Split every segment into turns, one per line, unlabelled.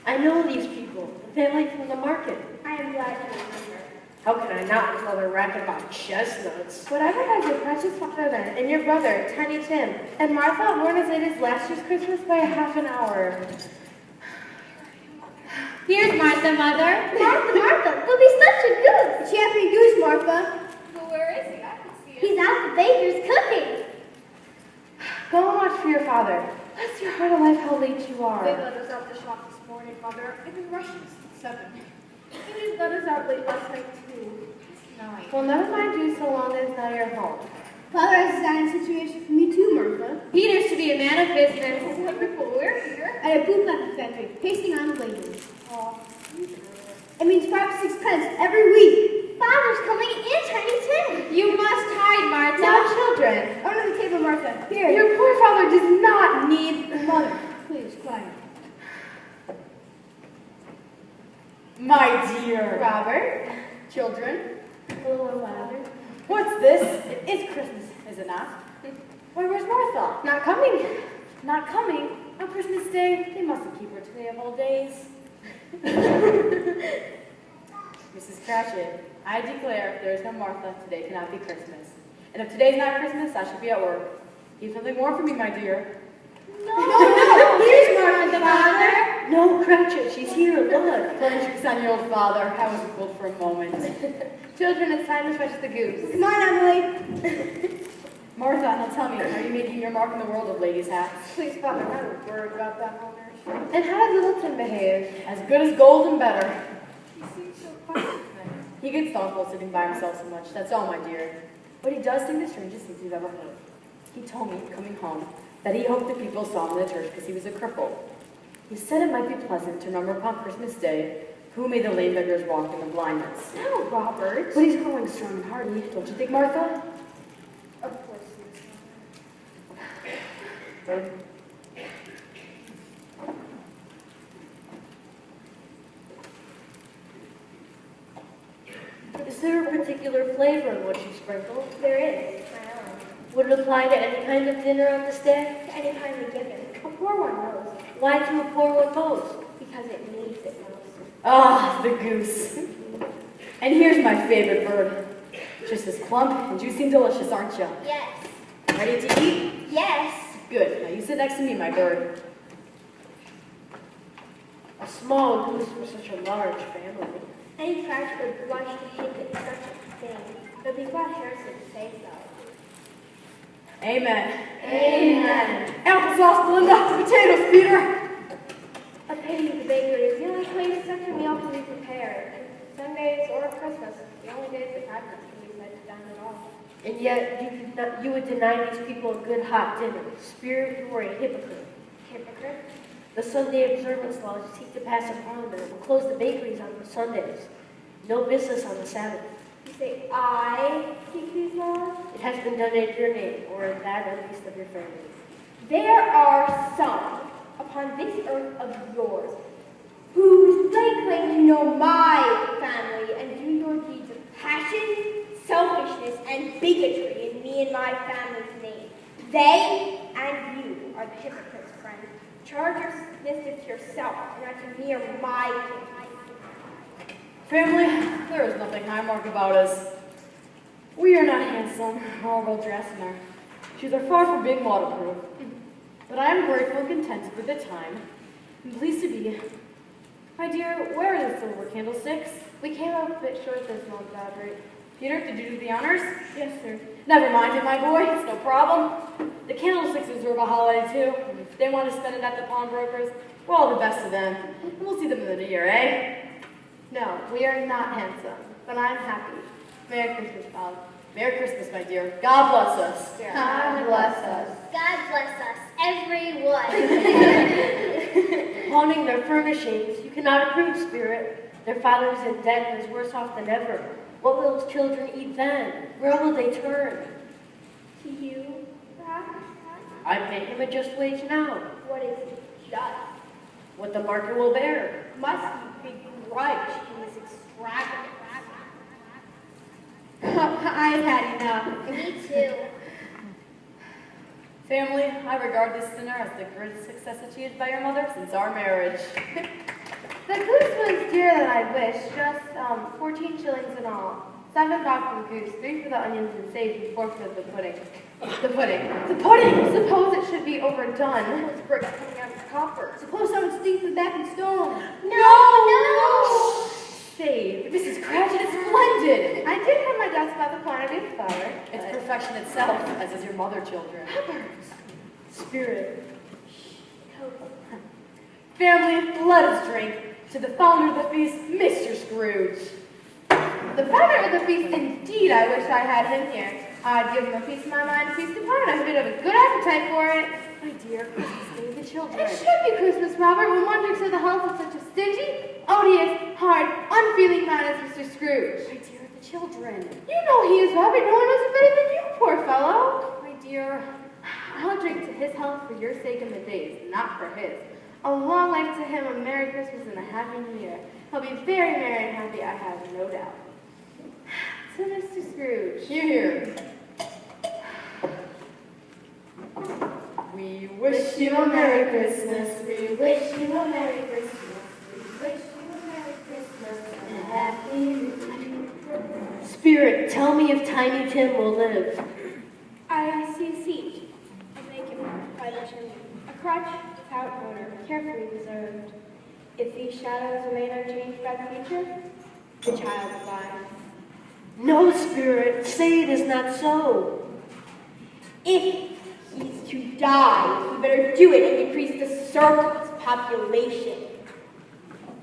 I know these people, the family from the market.
I am glad to remember.
How can I not with all their racket about chestnuts?
Whatever has your precious father then, and your brother, Tiny Tim, and Martha weren't as late as last year's Christmas by a half an hour.
Here's Martha, Mother.
Martha, don't be such a goose. The champion goose, Martha.
Well, where is he? I can see him.
He's at the baker's cooking.
Go and watch for your father. Bless your heart alive how late you
They
are.
let us out the shop this morning, Mother. They've been rushing since 7. And they let us out late last night, too. It's 9.
Well, never mind you so long as now you're home.
Father has a sad situation for me too, Martha.
Peter's to be a man of business. Oh, wonderful. We're here.
At a boot at the factory, pasting on the labels.
Oh,
It means 5 to 6 pence every week. Father's coming in, Tiny Tim.
you must hide, Martha.
Now, children,
Under the table, Martha. Here.
your poor father does not need...
Mother, please, quiet.
My dear
Robert,
children,
A little louder.
what's this? It is Christmas, is it not? Why, where's Martha?
not coming.
Not coming on Christmas Day? They mustn't keep her today of all days. Mrs. Cratchit, I declare there is no Martha, today cannot be Christmas. And if today's not Christmas, I should be at work. Keep something more for me, my dear.
No, here's Martha, Father.
No, Cratchit, she's here, look.
Playing tricks on your old father. I was fooled for a moment.
Children, it's time to fetch the goose.
Come on, Emily.
Martha, now tell me, are you making your mark in the world of ladies' hats?
Please, Father, not a word about that, Mother.
And how did Littleton behave?
As good as gold and better.
He seems so quiet.
He gets thoughtful sitting by himself so much, that's all, my dear. But he does think the strangest things he's ever heard. He told me, coming home, that he hoped the people saw him in the church because he was a cripple. He said it might be pleasant to remember upon Christmas Day who made the lame beggars walk and the blind ones.
No, Robert.
But he's growing strong and hardy, don't you think, Martha?
Of course he is.
Is there a particular flavor in what you sprinkle?
There is, my own.
Would it apply to any kind of dinner on this day?
To any kind of given. A poor one knows.
Why do a poor one most?
Because it needs it most.
Ah, the goose. And here's my favorite bird. Just as plump and juicy and delicious, aren't you?
Yes.
Ready to eat?
Yes.
Good. Now you sit next to me, my bird.
A small goose for such a large family.
Any trash would blush to hint at such a thing. But be glad Harrison to say so.
Amen.
Amen.
Applesauce, Belinda. Potatoes, Peter.
A pity the bakery is the only place such a meal can be prepared. And Sundays or Christmas, the only days that Christmas can be said to dine at all.
And yet you would deny these people a good hot dinner. Spirit, you are a hypocrite.
Hypocrite.
The Sunday observance laws seek to pass upon them will close the bakeries on the Sundays. No business on the Sabbath.
You say, I keep these laws?
It has been done in your name, or in that at least of your family.
There are some upon this earth of yours who lay claim to know my family and do your deeds of passion, selfishness, and bigotry in me and my family's name. They and you are the hypocrites, friend. Charge your mischief to yourself and not to me or my king.
Family, there is nothing high mark about us. We are not handsome or well dressed, and our shoes are far from being waterproof. But I am grateful and contented with the time, and pleased to be. My dear, where are the silver candlesticks?
We came up a bit short this month, Robert.
Peter, did you do the honors?
Yes, sir.
Never mind it, my boy. It's no problem. The candlesticks deserve a holiday, too. And if they want to spend it at the pawnbrokers, we're all the best of them. And we'll see them in the new year, eh?
No, we are not handsome, but I'm happy. Merry Christmas, Bob.
Merry Christmas, my dear. God bless us.
God bless us.
God bless us, everyone.
Pawning their furnishings, you cannot approve, Spirit. Their father is in debt and is worse off than ever. What will those children eat then? Where will they turn?
To you, perhaps?
I pay him a just wage now.
What is just?
What the market will bear.
Must be begrudged in this extravagant.
I've had enough.
Me too.
Family, I regard this dinner as the greatest success achieved by your mother since our marriage.
The goose was dearer than I wished, just 14 shillings in all. 7 bob for the goose, 3 for the onions and sage, and 4 for the pudding. The pudding! The pudding! Suppose it should be overdone.
It's brick coming out of copper. Suppose someone stinks it back in stone.
No!
Save. This is Cratchit. It's splendid.
I did have my doubts about the quantity of flour.
It's perfection itself, as is your mother, children. Spirit. Family, let us drink to the founder of the feast, Mr. Scrooge.
The founder of the feast, indeed, I wish I had him here. I'd give him a piece of my mind to feast upon, and I'd have a good appetite for it.
My dear, Christmas Day, the children.
It should be Christmas, Robert, when one drinks of the health of such a stingy, odious, hard, unfeeling man as Mr. Scrooge.
My dear, the children.
You know he is, Robert. No one knows it better than you, poor fellow.
My dear,
I'll drink to his health for your sake in the days, not for his. A long life to him, a Merry Christmas and a Happy New Year. He'll be very merry and happy, I have no doubt. To Mr. Scrooge.
here. We wish you a Merry Christmas.
We wish you a Merry Christmas. We wish you a Merry Christmas and a Happy New Year.
Spirit, tell me if Tiny Tim will live.
I see a seat, a vacant by the chimney, a crutch without owner, carefully reserved. If these shadows remain unchanged by the future, the child will die.
No, Spirit, say it is not so.
If he's to die, he better do it and decrease the surplus population.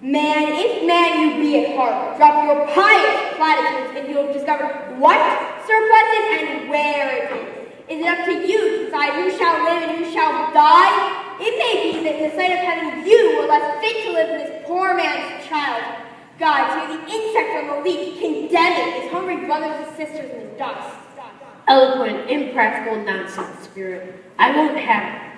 Man, if man you be at heart, drop your pious platitudes and you'll discover what surplus is and where it is. Is it up to you to decide who shall live and who shall die? It may be that in the sight of heaven you are less fit to live than this poor man's child. God, to the insect on the leaf, condemning his hungry brothers and sisters in the dust.
Eloquent, impractical nonsense, Spirit. I won't have it.